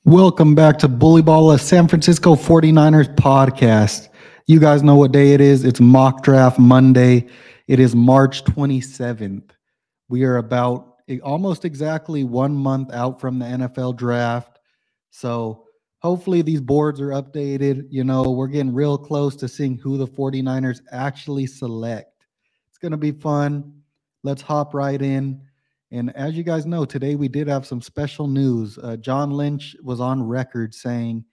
Welcome back to BullyBall, a San Francisco 49ers podcast. You guys know what day it is. It's Mock Draft Monday. It is March 27th. We are about almost exactly 1 month out from the NFL draft. So hopefully these boards are updated. You know, we're getting real close to seeing who the 49ers actually select. It's going to be fun. Let's hop right in. And as you guys know, today we did have some special news. John Lynch was on record saying,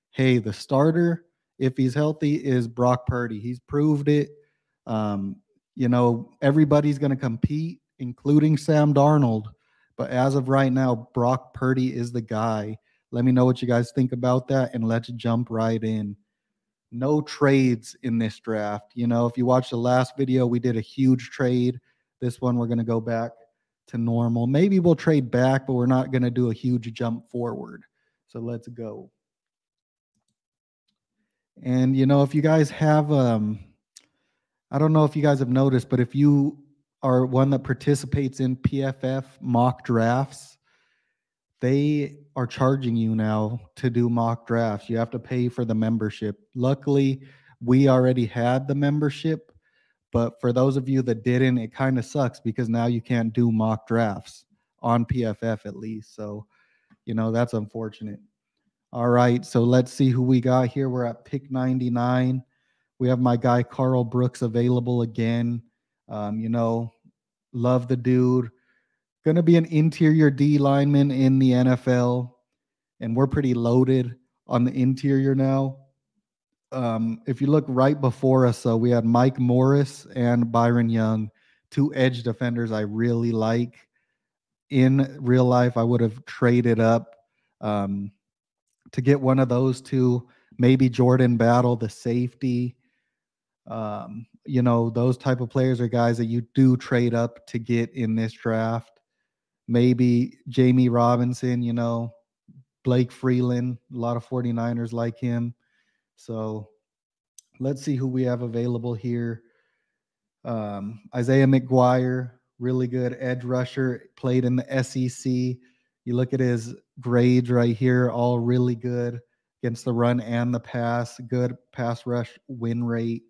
hey, the starter, if he's healthy, is Brock Purdy. He's proved it. Everybody's going to compete, including Sam Darnold. But as of right now, Brock Purdy is the guy. Let me know what you guys think about that, and let's jump right in. No trades in this draft. You know, if you watched the last video, we did a huge trade. This one, we're going to go back to normal. Maybe we'll trade back, but we're not going to do a huge jump forward. So let's go. And, you know, if you guys have, I don't know if you guys have noticed, but if you are one that participates in PFF mock drafts, they are charging you now to do mock drafts. You have to pay for the membership. Luckily, we already had the membership. But for those of you that didn't, it kind of sucks because now you can't do mock drafts on PFF at least. So, you know, that's unfortunate. All right, so let's see who we got here. We're at pick 99. We have my guy Carl Brooks available again. Love the dude. Going to be an interior D lineman in the NFL, and we're pretty loaded on the interior now. If you look right before us, we had Mike Morris and Byron Young, two edge defenders I really like. In real life, I would have traded up to get one of those two, maybe Jordan Battle, the safety. Those type of players are guys that you do trade up to get in this draft. Maybe Jamie Robinson, Blake Freeland, a lot of 49ers like him. So let's see who we have available here. Isaiah McGuire, really good edge rusher, played in the SEC. You look at his grades right here, all really good against the run and the pass, good pass rush win rate.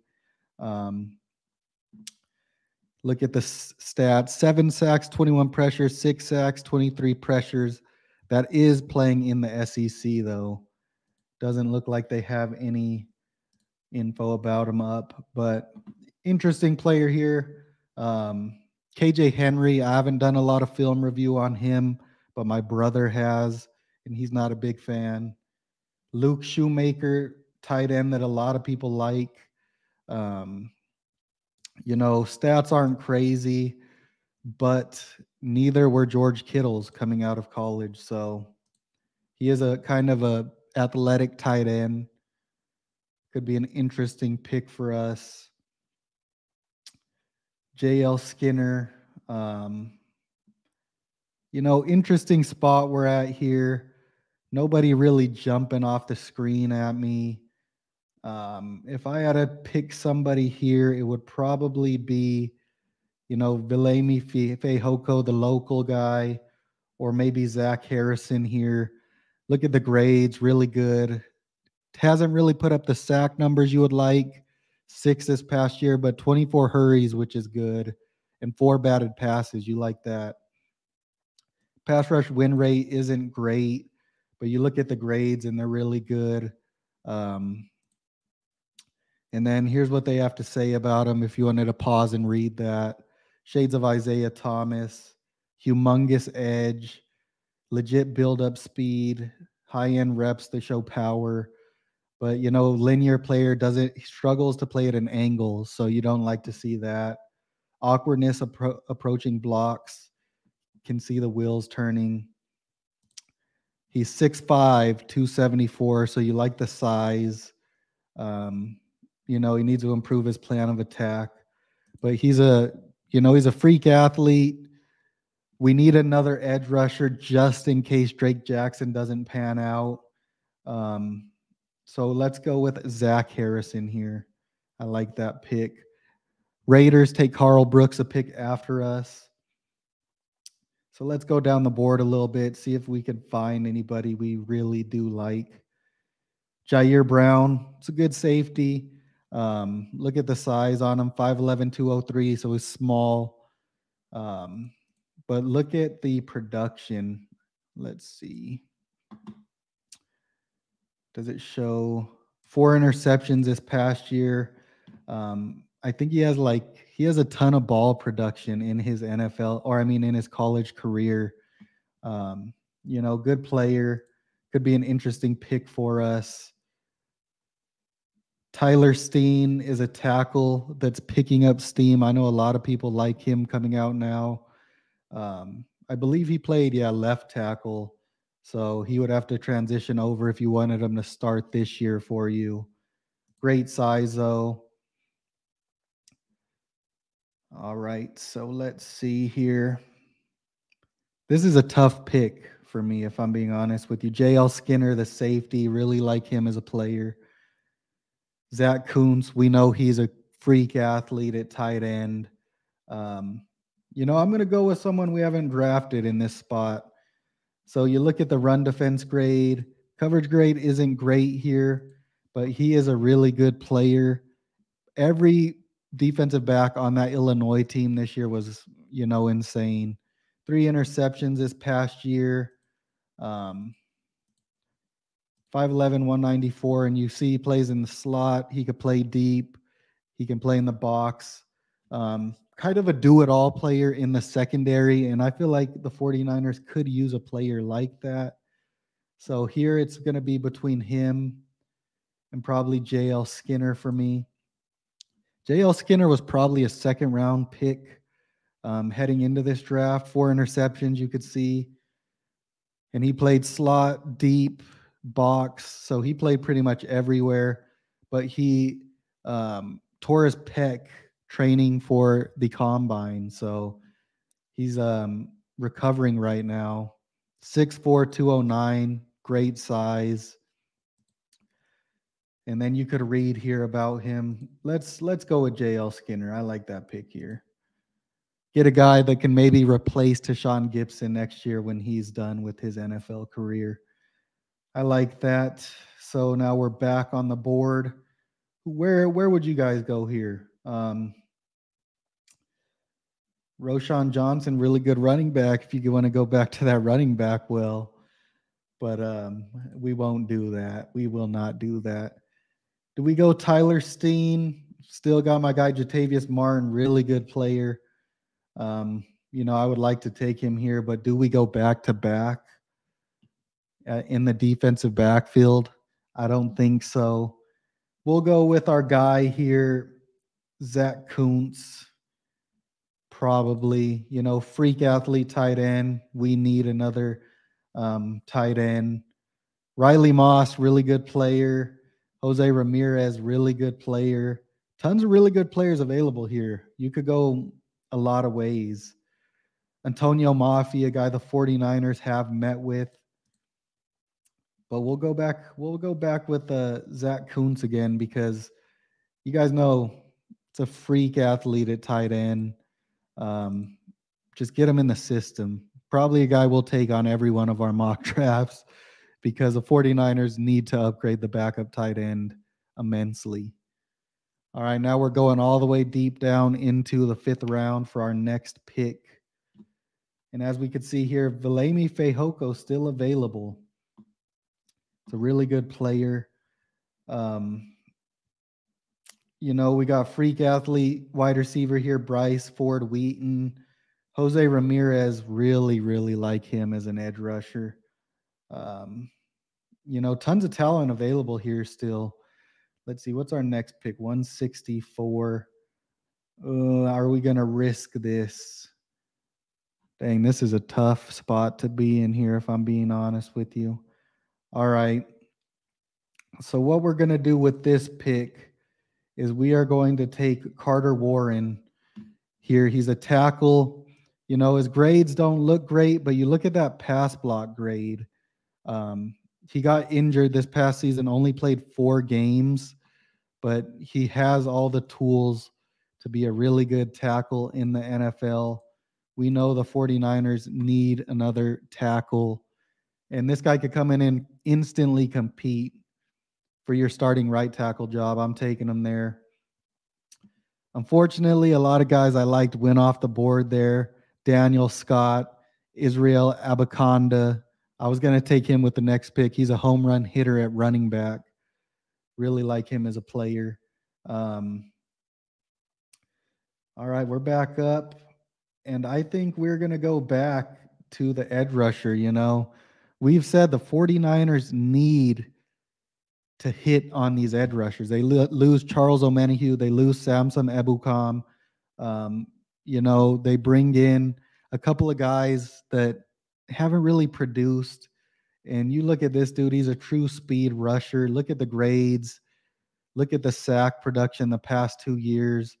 Look at the stats, 7 sacks, 21 pressures, 6 sacks, 23 pressures. That is playing in the SEC, though. Doesn't look like they have any info about him up, but interesting player here. KJ Henry, I haven't done a lot of film review on him, but my brother has, and he's not a big fan. Luke Shoemaker, tight end that a lot of people like. Stats aren't crazy, but neither were George Kittle's coming out of college. So he is a kind of a athletic tight end. Could be an interesting pick for us. JL Skinner. Interesting spot we're at here. Nobody really jumping off the screen at me. If I had to pick somebody here, it would probably be, Vilemi Fehoko, the local guy, or maybe Zach Harrison here. Look at the grades, really good. Hasn't really put up the sack numbers you would like. 6 this past year, but 24 hurries, which is good, and 4 batted passes. You like that. Pass rush win rate isn't great, but you look at the grades and they're really good. And then here's what they have to say about him if you wanted to pause and read that. Shades of Isaiah Thomas, humongous edge, legit build-up speed, high-end reps that show power. But, linear player struggles to play at an angle, so you don't like to see that. Awkwardness approaching blocks, can see the wheels turning. He's 6'5", 274, so you like the size. He needs to improve his plan of attack. But he's a freak athlete. We need another edge rusher just in case Drake Jackson doesn't pan out. So let's go with Zach Harrison here. I like that pick. Raiders take Carl Brooks, a pick after us. So let's go down the board a little bit, see if we can find anybody we really do like. Jair Brown, it's a good safety. Look at the size on him, 5'11", 203, so he's small. But look at the production. Let's see. Does it show 4 interceptions this past year? I think he has a ton of ball production in his NFL, or I mean in his college career. Good player, could be an interesting pick for us. Tyler Steen is a tackle that's picking up steam. I know a lot of people like him coming out now. I believe he played, left tackle. So he would have to transition over if you wanted him to start this year for you. Great size, though. All right, so let's see here. This is a tough pick for me, if I'm being honest with you. J.L. Skinner, the safety, really like him as a player. Zach Kuntz, we know he's a freak athlete at tight end. I'm going to go with someone we haven't drafted in this spot. So you look at the run defense grade. Coverage grade isn't great here, but he is a really good player. Every defensive back on that Illinois team this year was, insane. 3 interceptions this past year. 5'11", 194, and you see he plays in the slot. He could play deep. He can play in the box. Kind of a do-it-all player in the secondary, and I feel like the 49ers could use a player like that. So here it's going to be between him and probably J.L. Skinner for me. J.L. Skinner was probably a second-round pick heading into this draft. 4 interceptions, you could see. And he played slot, deep, box, so he played pretty much everywhere. But he tore his pec training for the combine, so he's recovering right now. 6'4", 209, great size. And then you could read here about him. Let's go with J.L. Skinner. I like that pick here. Get a guy that can maybe replace Tashawn Gibson next year when he's done with his NFL career. I like that. So now we're back on the board. Where would you guys go here? Roshan Johnson, really good running back if you want to go back to that running back well. But we won't do that. We will not do that. Do we go Tyler Steen? Still got my guy Jatavius Martin, really good player. I would like to take him here, but do we go back to back in the defensive backfield? I don't think so. We'll go with our guy here, Zach Kuntz. Probably, freak athlete tight end. We need another tight end. Riley Moss, really good player. Jose Ramirez, really good player. Tons of really good players available here. You could go a lot of ways. Antonio Mafi, a guy the 49ers have met with. But we'll go back with Zach Kuntz again, because you guys know it's a freak athlete at tight end. Just get him in the system. Probably a guy we'll take on every one of our mock drafts, because the 49ers need to upgrade the backup tight end immensely. All right, now we're going all the way deep down into the 5th round for our next pick. And as we could see here, Valemi Fehoko still available. It's a really good player. We got freak athlete wide receiver here, Bryce Ford Wheaton. Jose Ramirez, really, really like him as an edge rusher. Tons of talent available here still. Let's see, what's our next pick? 164. Are we going to risk this? Dang, this is a tough spot to be in here, if I'm being honest with you. All right. So what we're going to do with this pick is we are going to take Carter Warren here. He's a tackle. His grades don't look great, but you look at that pass block grade. He got injured this past season, only played 4 games, but he has all the tools to be a really good tackle in the NFL. We know the 49ers need another tackle, and this guy could come in and instantly compete for your starting right tackle job. I'm taking him there. Unfortunately, a lot of guys I liked went off the board there. Daniel Scott, Israel Abaconda. I was going to take him with the next pick. He's a home run hitter at running back. Really like him as a player. All right, we're back up. And I think we're going to go back to the edge rusher. We've said the 49ers need to hit on these edge rushers. They lose Charles Omenihu. They lose Samson Ebukam. They bring in a couple of guys that haven't really produced. And you look at this dude, he's a true speed rusher. Look at the grades. Look at the sack production the past 2 years.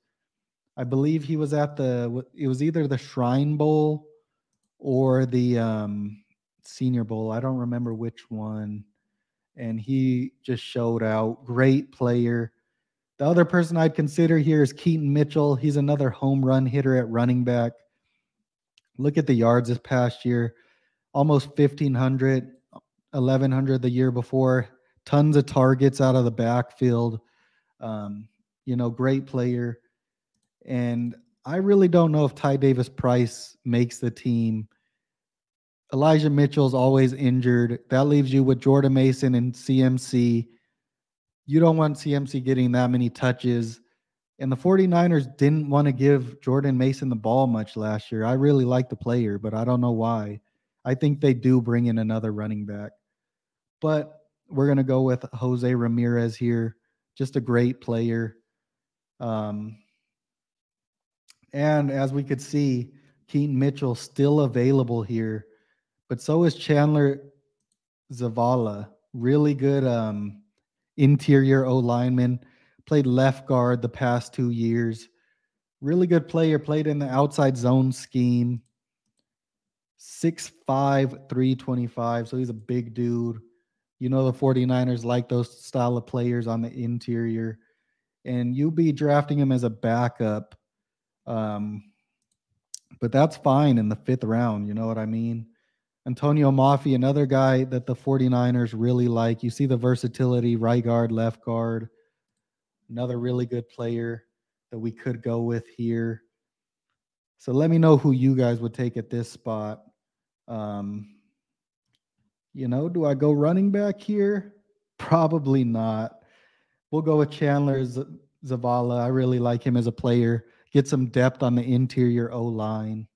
I believe he was at it was either the Shrine Bowl or the Senior Bowl. I don't remember which one. And he just showed out. Great player. The other person I'd consider here is Keaton Mitchell. He's another home run hitter at running back. Look at the yards this past year. Almost 1,500, 1,100 the year before. Tons of targets out of the backfield. Great player. And I really don't know if Ty Davis Price makes the team. Elijah Mitchell's always injured. That leaves you with Jordan Mason and CMC. You don't want CMC getting that many touches. And the 49ers didn't want to give Jordan Mason the ball much last year. I really like the player, but I don't know why. I think they do bring in another running back. But we're going to go with Jose Ramirez here. Just a great player. And as we could see, Keaton Mitchell still available here. But so is Chandler Zavala. Really good interior O-lineman. Played left guard the past 2 years. Really good player. Played in the outside zone scheme. 6'5", 325. So he's a big dude. The 49ers like those style of players on the interior. And you'll be drafting him as a backup. But that's fine in the 5th round. You know what I mean? Antonio Mafi, another guy that the 49ers really like. You see the versatility, right guard, left guard. Another really good player that we could go with here. So let me know who you guys would take at this spot. Do I go running back here? Probably not. We'll go with Chandler Zavala. I really like him as a player. Get some depth on the interior O-line.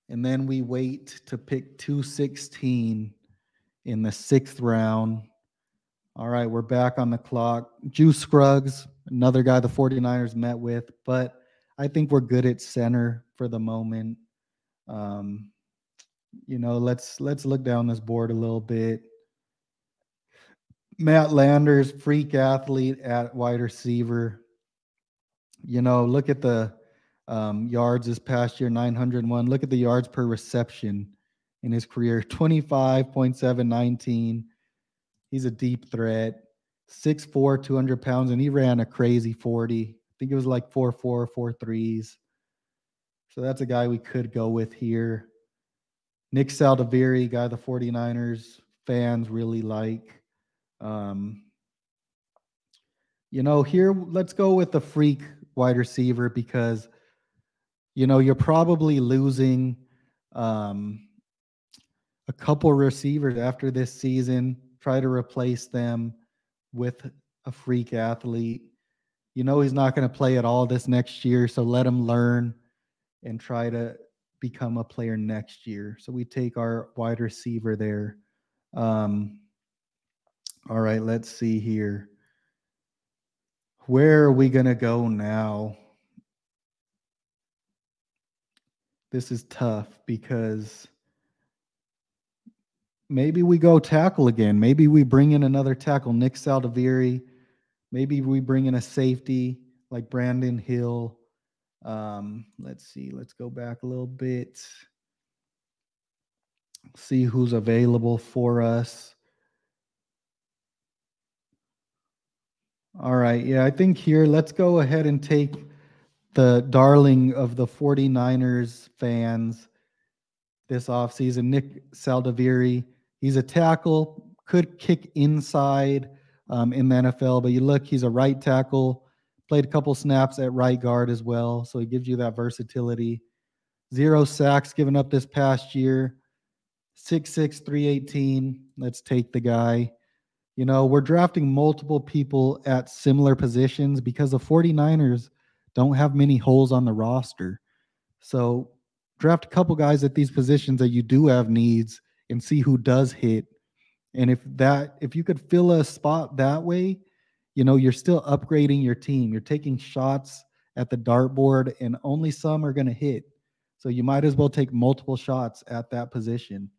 And then we wait to pick 216 in the 6th round. All right, we're back on the clock. Juice Scruggs, another guy the 49ers met with, but I think we're good at center for the moment. Let's look down this board a little bit. Matt Landers, freak athlete at wide receiver. Look at the yards this past year, 901. Look at the yards per reception in his career, 25.719. He's a deep threat, 6'4", 200 pounds, and he ran a crazy 40. I think it was like 4.4, 4.3s. So that's a guy we could go with here. Nick Saldiveri, guy the 49ers fans really like. Here, let's go with the freak wide receiver because you're probably losing a couple receivers after this season. Try to replace them with a freak athlete. He's not going to play at all this next year, so let him learn and try to become a player next year. So we take our wide receiver there. All right, let's see here. Where are we going to go now? This is tough because maybe we go tackle again. Maybe we bring in another tackle, Nick Saldiveri. Maybe we bring in a safety like Brandon Hill. Let's see. Let's go back a little bit. See who's available for us. All right. Yeah, I think here, let's go ahead and take the darling of the 49ers fans this offseason, Nick Saldiveri. He's a tackle, could kick inside in the NFL, but you look, he's a right tackle, played a couple snaps at right guard as well. So he gives you that versatility. 0 sacks given up this past year, 6'6", 318. Let's take the guy. You know, we're drafting multiple people at similar positions because the 49ers don't have many holes on the roster. So draft a couple guys at these positions that you do have needs and see who does hit. And if you could fill a spot that way, you know, you're still upgrading your team. You're taking shots at the dartboard and only some are going to hit. So you might as well take multiple shots at that position.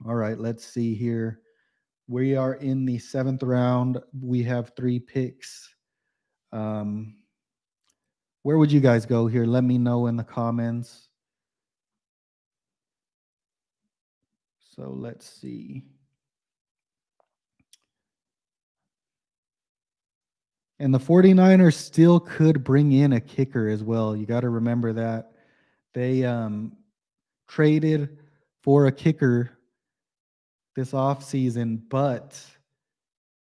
All right, let's see here. We are in the 7th round. We have 3 picks. Where would you guys go here? Let me know in the comments. So let's see. And the 49ers still could bring in a kicker as well. You got to remember that. They traded for a kicker this offseason, but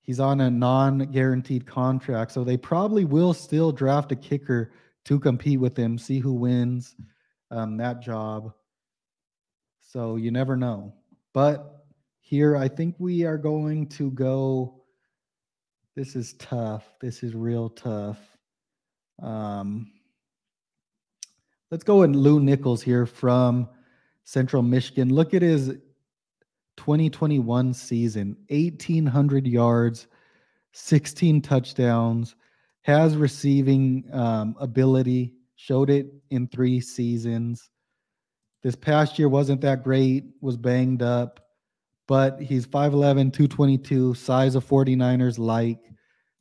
he's on a non-guaranteed contract. So they probably will still draft a kicker to compete with him, see who wins that job. So you never know. But here, I think we are going to go. This is tough. This is real tough. Let's go with Lou Nichols here from Central Michigan. Look at his 2021 season, 1,800 yards, 16 touchdowns, has receiving ability, showed it in 3 seasons. This past year wasn't that great, was banged up, but he's 5'11", 222, size of 49ers like.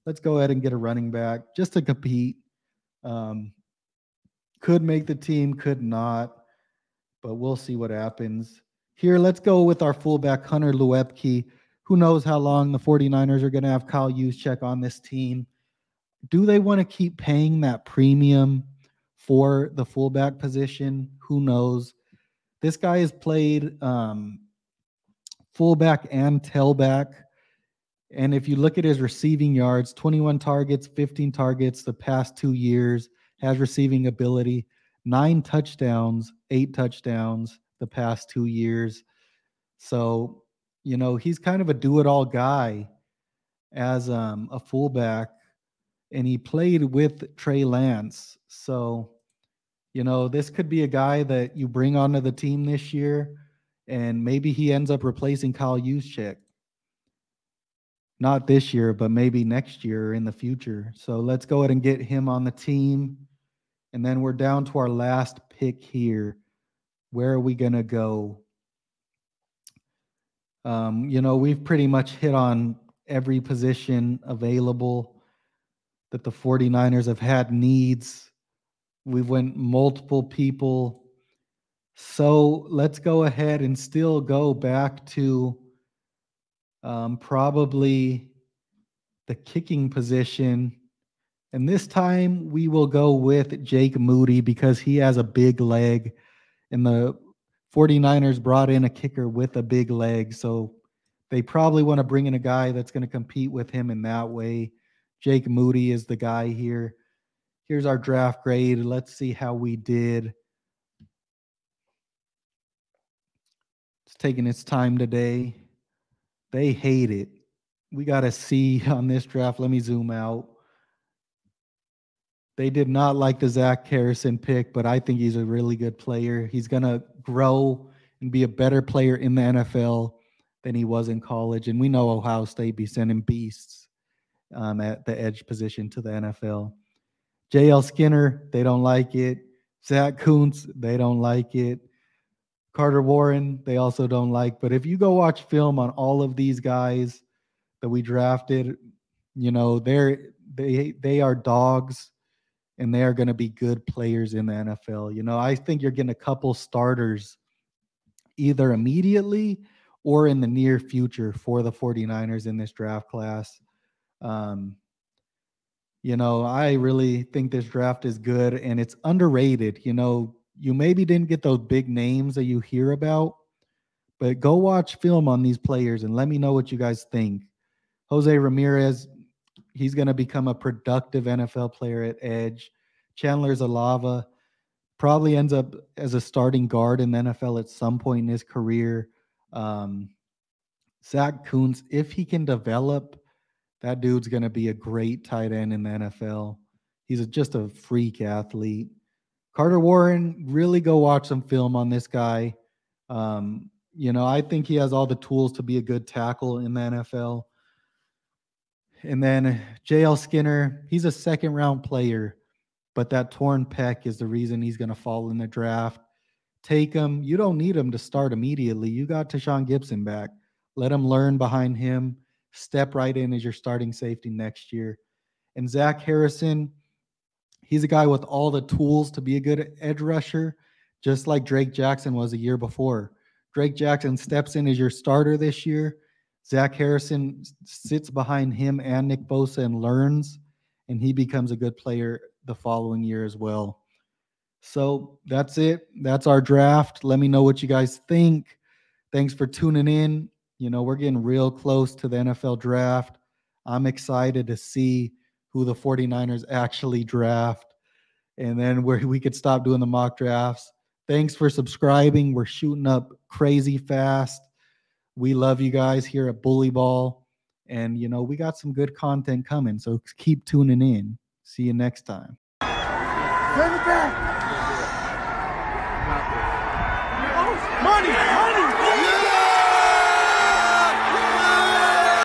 Let's go ahead and get a running back just to compete. Could make the team, could not, but we'll see what happens. Here, let's go with our fullback, Hunter Luepke. Who knows how long the 49ers are going to have Kyle Juszczyk on this team. Do they want to keep paying that premium for the fullback position? Who knows? This guy has played fullback and tailback. And if you look at his receiving yards, 21 targets, 15 targets the past 2 years, has receiving ability, 9 touchdowns, 8 touchdowns the past 2 years. So, you know, he's kind of a do-it-all guy as a fullback, and he played with Trey Lance. So, you know, this could be a guy that you bring onto the team this year, and maybe he ends up replacing Kyle Juszczyk. Not this year, but maybe next year or in the future. So let's go ahead and get him on the team. And then we're down to our last pick here. Where are we going to go? You know, we've pretty much hit on every position available that the 49ers have had needs. We've went multiple people. So let's go ahead and still go back to probably the kicking position. And this time we will go with Jake Moody because he has a big leg. And the 49ers brought in a kicker with a big leg. So they probably want to bring in a guy that's going to compete with him in that way. Jake Moody is the guy here. Here's our draft grade. Let's see how we did. It's taking its time today. They hate it. We got a C on this draft. Let me zoom out. They did not like the Zach Harrison pick, but I think he's a really good player. He's going to grow and be a better player in the NFL than he was in college. And we know Ohio State be sending beasts at the edge position to the NFL. J.L. Skinner, they don't like it. Zach Kuntz, they don't like it. Carter Warren, they also don't like. But if you go watch film on all of these guys that we drafted, you know, they are dogs. And they are going to be good players in the NFL. You know, I think you're getting a couple starters either immediately or in the near future for the 49ers in this draft class. I really think this draft is good and it's underrated. You maybe didn't get those big names that you hear about, but go watch film on these players and let me know what you guys think. Jose Ramirez, he's going to become a productive NFL player at edge. Chandler Zalava probably ends up as a starting guard in the NFL at some point in his career. Um, Zach Kuntz, if he can develop, that dude's going to be a great tight end in the NFL. He's just a freak athlete. Carter Warren, really go watch some film on this guy. I think he has all the tools to be a good tackle in the NFL. And then JL Skinner, he's a second round player, but that torn pec is the reason he's going to fall in the draft. Take him. You don't need him to start immediately. You got Tashawn Gibson back. Let him learn behind him. Step right in as your starting safety next year. And Zach Harrison, he's a guy with all the tools to be a good edge rusher, just like Drake Jackson was a year before. Drake Jackson steps in as your starter this year. Zach Harrison sits behind him and Nick Bosa and learns, and he becomes a good player the following year as well. So that's it. That's our draft. Let me know what you guys think. Thanks for tuning in. We're getting real close to the NFL draft. I'm excited to see who the 49ers actually draft. And then we could stop doing the mock drafts. Thanks for subscribing. We're shooting up crazy fast. We love you guys here at BullyBall. And, we got some good content coming. So keep tuning in. See you next time. Turn it back. Money.